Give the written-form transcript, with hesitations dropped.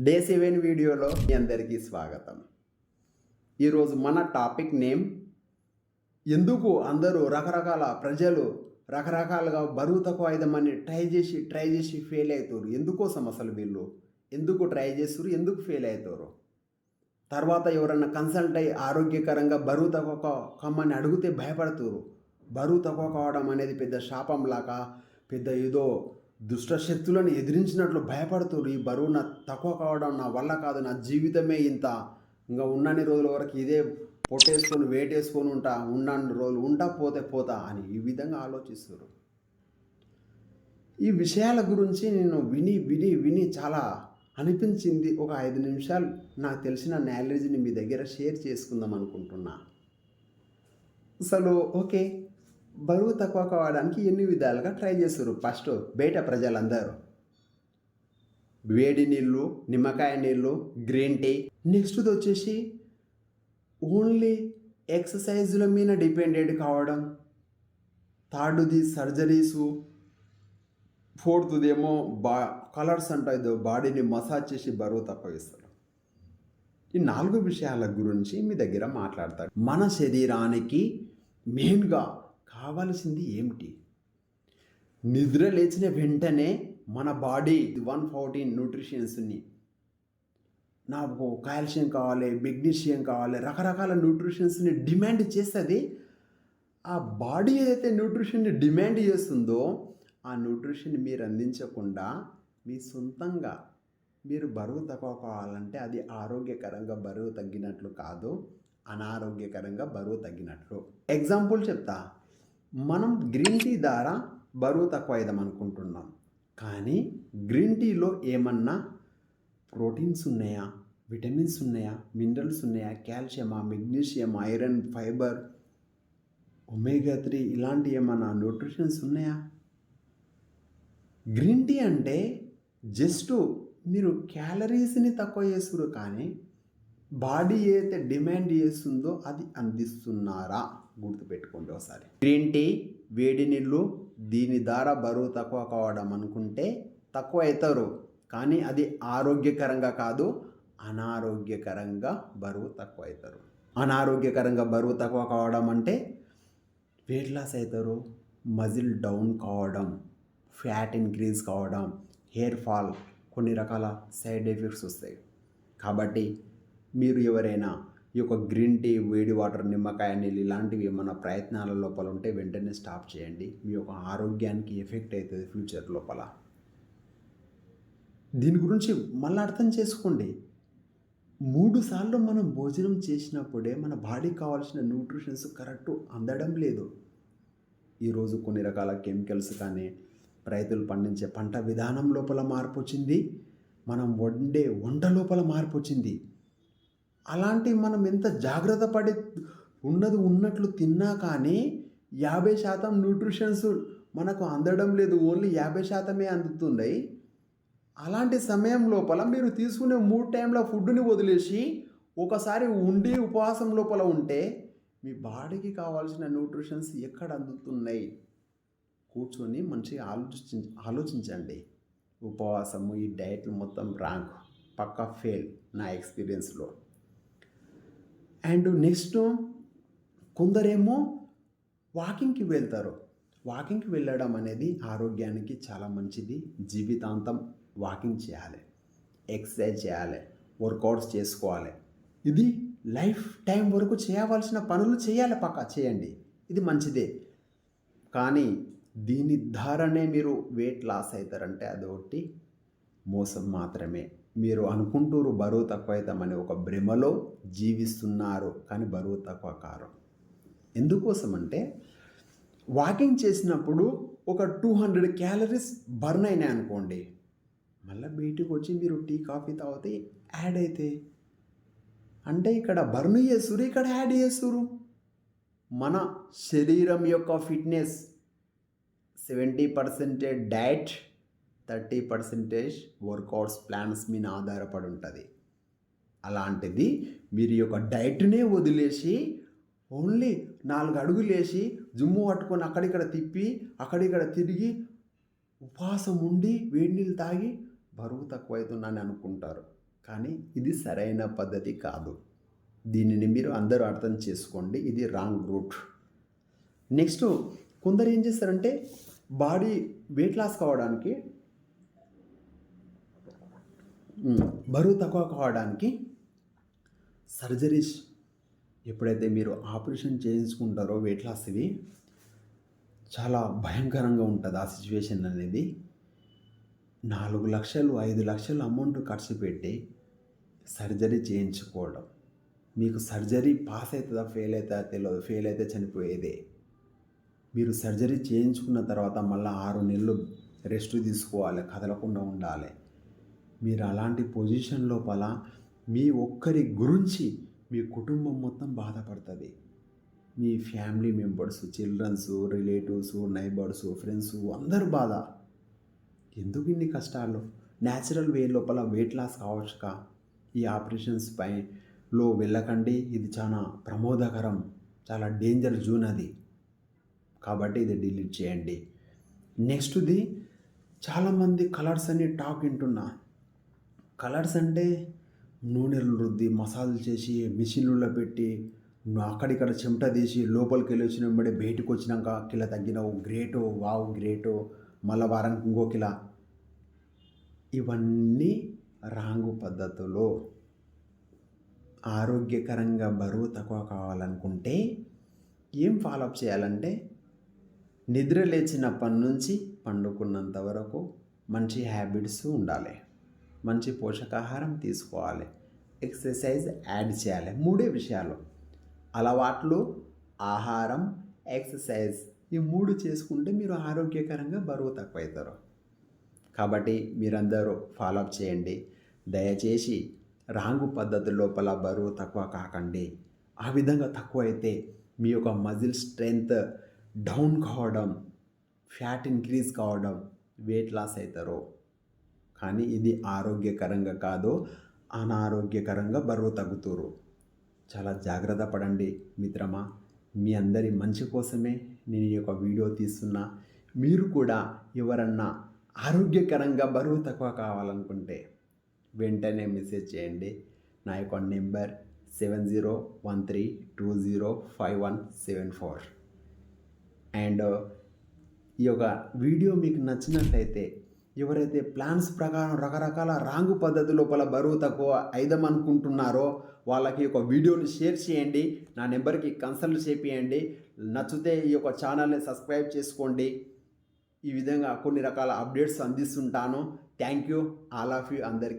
Day 7 వీడియోలో మీ అందరికీ స్వాగతం. ఈరోజు మన టాపిక్ నేమ్ ఎందుకు అందరూ ప్రజలు రకరకాలుగా బరువు తక్కువ అయిదామని ట్రై చేసి ఫెయిల్ అవుతారు. ఎందుకోసం అసలు వీళ్ళు ఎందుకు ట్రై చేస్తారు, ఎందుకు ఫెయిల్ అవుతారు? తర్వాత ఎవరన్నా కన్సల్ట్ అయ్యి ఆరోగ్యకరంగా బరువు తక్కువ కమ్మని అడిగితే భయపడుతురు. బరువు తక్కువ కావడం అనేది పెద్ద శాపంలాగా, పెద్ద ఏదో దుష్ట శక్తులను ఎదిరించినట్లు భయపడుతురు. ఈ బరువు నా తక్కువ కావడం నా వల్ల కాదు, నా జీవితమే ఇంత, ఇంకా ఉన్నన్ని రోజుల వరకు ఇదే పొట్టేసుకొని వేటేసుకొని ఉన్నన్ని రోజులు ఉంటా పోతా అని ఈ విధంగా ఆలోచిస్తారు. ఈ విషయాల గురించి నేను విని చాలా అనిపించింది. ఒక 5 నిమిషాలు నాకు తెలిసిన నాలెడ్జ్ని మీ దగ్గర షేర్ చేసుకుందాం అనుకుంటున్నా. అసలు ఓకే, బరువు తక్కువ కావడానికి ఎన్ని విధాలుగా ట్రై చేస్తారు. ఫస్ట్ బయట ప్రజలందరూ వేడి నీళ్ళు, నిమ్మకాయ నీళ్ళు, గ్రీన్ టీ. నెక్స్ట్ది వచ్చేసి ఓన్లీ ఎక్సర్సైజుల మీద డిపెండెంట్ కావడం. థర్డ్ది సర్జరీసు. ఫోర్త్ది ఏమో కలర్స్ అంటారు, బాడీని మసాజ్ చేసి బరువు తక్కువ వేస్తారు. ఈ 4 విషయాల గురించి మీ దగ్గర మాట్లాడతారు. మన శరీరానికి మెయిన్గా కావాల్సింది ఏమిటి? నిద్ర లేచిన వెంటనే మన బాడీ 114 న్యూట్రిషన్స్ని, నాకు కాల్షియం కావాలి, మెగ్నీషియం కావాలి, రకరకాల న్యూట్రిషన్స్ని డిమాండ్ చేస్తుంది. ఆ బాడీ ఏదైతే న్యూట్రిషన్ని డిమాండ్ చేస్తుందో ఆ న్యూట్రిషన్ మీరు అందించకుండా మీ సొంతంగా మీరు బరువు తక్కువ కావాలంటే అది ఆరోగ్యకరంగా బరువు తగ్గినట్లు కాదు, అనారోగ్యకరంగా బరువు తగ్గినట్లు. ఎగ్జాంపుల్ చెప్తా. మనం గ్రీన్ టీ ద్వారా బరువు తక్కువ అయిదాం అనుకుంటున్నాం, కానీ గ్రీన్ టీలో ఏమన్నా ప్రోటీన్స్ ఉన్నాయా, విటమిన్స్ ఉన్నాయా, మినరల్స్ ఉన్నాయా, కాల్షియమా, మెగ్నీషియం, ఐరన్, ఫైబర్, ఒమేగా 3 ఇలాంటి ఏమన్నా న్యూట్రిషన్స్ ఉన్నాయా? గ్రీన్ టీ అంటే జస్ట్ మీరు క్యాలరీస్ని తక్కువ చేస్తున్నారు, కానీ బాడీ ఏదైతే డిమాండ్ చేస్తుందో అది అందిస్తున్నారా? గుర్తుపెట్టుకోండి ఒకసారి. గ్రీన్ టీ, వేడి నీళ్ళు, దీని ద్వారా బరువు తక్కువ కావడం అనుకుంటే తక్కువ అవుతారు, కానీ అది ఆరోగ్యకరంగా కాదు, అనారోగ్యకరంగా బరువు తక్కువ అవుతారు. అనారోగ్యకరంగా బరువు తక్కువ కావడం అంటే వెయిట్ లాస్ అవుతారు, మజిల్ డౌన్ కావడం, ఫ్యాట్ ఇంక్రీజ్ కావడం, హెయిర్ ఫాల్, కొన్ని రకాల సైడ్ ఎఫెక్ట్స్ వస్తాయి. కాబట్టి మీరు ఎవరైనా ఈ యొక్క గ్రీన్ టీ, వేడి వాటర్, నిమ్మకాయ నీళ్ళు ఇలాంటివి ఏమైనా ప్రయత్నాల లోపల ఉంటే వెంటనే స్టాప్ చేయండి. మీ యొక్క ఆరోగ్యానికి ఎఫెక్ట్ అవుతుంది ఫ్యూచర్ లోపల. దీని గురించి మళ్ళీ అర్థం చేసుకోండి. 3 సార్లు మనం భోజనం చేసినప్పుడే మన బాడీకి కావాల్సిన న్యూట్రిషన్స్ కరెక్ట్ అందడం లేదు. ఈరోజు కొన్ని రకాల కెమికల్స్ కానీ, రైతులు పండించే పంట విధానం లోపల మార్పు వచ్చింది, మనం వండే వంట లోపల మార్పు వచ్చింది. అలాంటివి మనం ఎంత జాగ్రత్త పడి ఉన్నట్లు తిన్నా కానీ 50% న్యూట్రిషన్స్ మనకు అందడం లేదు, ఓన్లీ 50%మే అందుతున్నాయి. అలాంటి సమయం లోపల మీరు తీసుకునే 3 టైంల ఫుడ్ని వదిలేసి ఒకసారి ఉండి ఉపవాసం లోపల ఉంటే మీ బాడీకి కావాల్సిన న్యూట్రిషన్స్ ఎక్కడ అందుతున్నాయి? కూర్చొని మంచిగా ఆలోచించండి. ఉపవాసము, ఈ డైట్లు మొత్తం రాంగ్, పక్కా ఫెయిల్ నా ఎక్స్పీరియన్స్లో. అండ్ నెక్స్ట్ కొందరేమో వాకింగ్కి వెళ్తారు. వాకింగ్కి వెళ్ళడం అనేది ఆరోగ్యానికి చాలా మంచిది. జీవితాంతం వాకింగ్ చేయాలి, ఎక్సర్సైజ్ చేయాలి, వర్కౌట్స్ చేసుకోవాలి. ఇది లైఫ్ టైం వరకు చేయవలసిన పనులు చేయాలి, పక్కా చేయండి, ఇది మంచిదే. కానీ దీని ద్వారానే మీరు వెయిట్ లాస్ అవుతారంటే అదొకటి మోసం మాత్రమే. మీరు అనుకుంటూరు బరువు తక్కువ అవుతామని ఒక భ్రమలో జీవిస్తున్నారు, కానీ బరువు తక్కువ కారు. ఎందుకోసం అంటే వాకింగ్ చేసినప్పుడు ఒక 200 క్యాలరీస్ బర్న్ అయినాయి అనుకోండి, మళ్ళీ బయటికి వచ్చి మీరు టీ, కాఫీ తాగితే యాడ్ అయితే అంటే ఇక్కడ బర్న్ చేస్తురు, ఇక్కడ యాడ్ చేస్తురు. మన శరీరం యొక్క ఫిట్నెస్ 70% డైట్, 30% వర్కౌట్స్ ప్లాన్స్ మీద ఆధారపడి ఉంటుంది. అలాంటిది మీరు యొక్క డైట్నే వదిలేసి ఓన్లీ 4 అడుగులు వేసి జుమ్ము పట్టుకొని అక్కడిక్కడ తిప్పి అక్కడిక్కడ తిరిగి ఉపవాసం ఉండి వేడి నీళ్ళు తాగి బరువు తక్కువ అవుతుందని అనుకుంటారు. కానీ ఇది సరైన పద్ధతి కాదు. దీనిని మీరు అందరూ అర్థం చేసుకోండి. ఇది రాంగ్ రూట్. నెక్స్ట్ కొందరు ఏం చేస్తారంటే బాడీ వెయిట్ లాస్ కావడానికి బరువు తక్కువ కావడానికి సర్జరీస్ ఎప్పుడైతే మీరు ఆపరేషన్ చేయించుకుంటారో వెయిట్ లాస్వి చాలా భయంకరంగా ఉంటుంది ఆ సిచ్యువేషన్ అనేది. 4 లక్షలు 5 లక్షలు అమౌంట్ ఖర్చు పెట్టి సర్జరీ చేయించుకోవడం. మీకు సర్జరీ పాస్ అవుతుందా ఫెయిల్ అవుతుందా తెలియదు. ఫెయిల్ అయితే చనిపోయేదే. మీరు సర్జరీ చేయించుకున్న తర్వాత మళ్ళీ 6 నెలలు రెస్ట్ తీసుకోవాలి, కదలకుండా ఉండాలి. మీరు అలాంటి పొజిషన్ లోపల మీ ఒక్కరి గురించి మీ కుటుంబం మొత్తం బాధపడుతుంది. మీ family members, childrens, relatives, neighbours, friends అందరూ బాధ. ఎందుకు ఇన్ని కష్టాలు? న్యాచురల్ వే లోపల వెయిట్ లాస్ కావచ్చుగా. ఈ ఆపరేషన్స్ పైలో వెళ్ళకండి. ఇది చాలా ప్రమాదకరం, చాలా డేంజర్ జోన్ అది. కాబట్టి ఇది డిలీట్ చేయండి. నెక్స్ట్ది చాలామంది కలర్స్ అని టాక్ వింటున్నా. కలర్స్ అంటే నూనెలు రుద్ది మసాజ్ చేసి మిషన్లలో పెట్టి అక్కడిక్కడ చెమట తీసి లోపలికి వెళ్ళి వచ్చిన వెంబడి బయటకు వచ్చినాక కిలో తగ్గినావు, గ్రేటో, వావ్ గ్రేటో, మళ్ళా వారానికి ఇంకో కిలో. ఇవన్నీ రాంగు పద్ధతులు. ఆరోగ్యకరంగా బరువు తక్కువ కావాలనుకుంటే ఏం ఫాలోఅప్ చేయాలంటే నిద్ర లేచినప్పటి నుంచి పండుకున్నంత వరకు మంచి హ్యాబిట్స్ ఉండాలి, మంచి పోషకాహారం తీసుకోవాలి, ఎక్సర్సైజ్ యాడ్ చేయాలి. 3 విషయాలు: అలవాట్లు, ఆహారం, ఎక్సర్సైజ్. ఈ 3 చేసుకుంటే మీరు ఆరోగ్యకరంగా బరువు తక్కువ అవుతారు. కాబట్టి మీరందరూ ఫాలోఅప్ చేయండి. దయచేసి రాంగు పద్ధతి లోపల బరువు తక్కువ కాకండి. ఆ విధంగా తక్కువ అయితే మీ యొక్క మజిల్ స్ట్రెంగ్త్ డౌన్ కావడం, ఫ్యాట్ ఇంక్రీజ్ కావడం, వెయిట్ లాస్ అవుతారు. కానీ ఇది ఆరోగ్యకరంగా కాదు, అనారోగ్యకరంగా బరువు తగ్గుతారు. చాలా జాగ్రత్త పడండి మిత్రమా. మీ అందరి మంచి కోసమే నేను ఈ యొక్క వీడియో తీస్తున్నా. మీరు కూడా ఎవరన్నా ఆరోగ్యకరంగా బరువు తక్కువ కావాలనుకుంటే వెంటనే మెసేజ్ చేయండి. నా యొక్క నెంబర్ 7013205174. అండ్ ఈ యొక్క వీడియో మీకు నచ్చినట్లయితే ఎవరైతే ప్లాన్స్ ప్రకారం రకరకాల రాంగు పద్ధతి లోపల బరువు తక్కువ అయిదామనుకుంటున్నారో వాళ్ళకి ఒక వీడియోని షేర్ చేయండి, నా నెంబర్కి కన్సల్ట్ చేపియండి. నచ్చితే ఈ యొక్క ఛానల్ని సబ్స్క్రైబ్ చేసుకోండి. ఈ విధంగా కొన్ని రకాల అప్డేట్స్ అందిస్తుంటాను. Thank you all of you అందరికీ.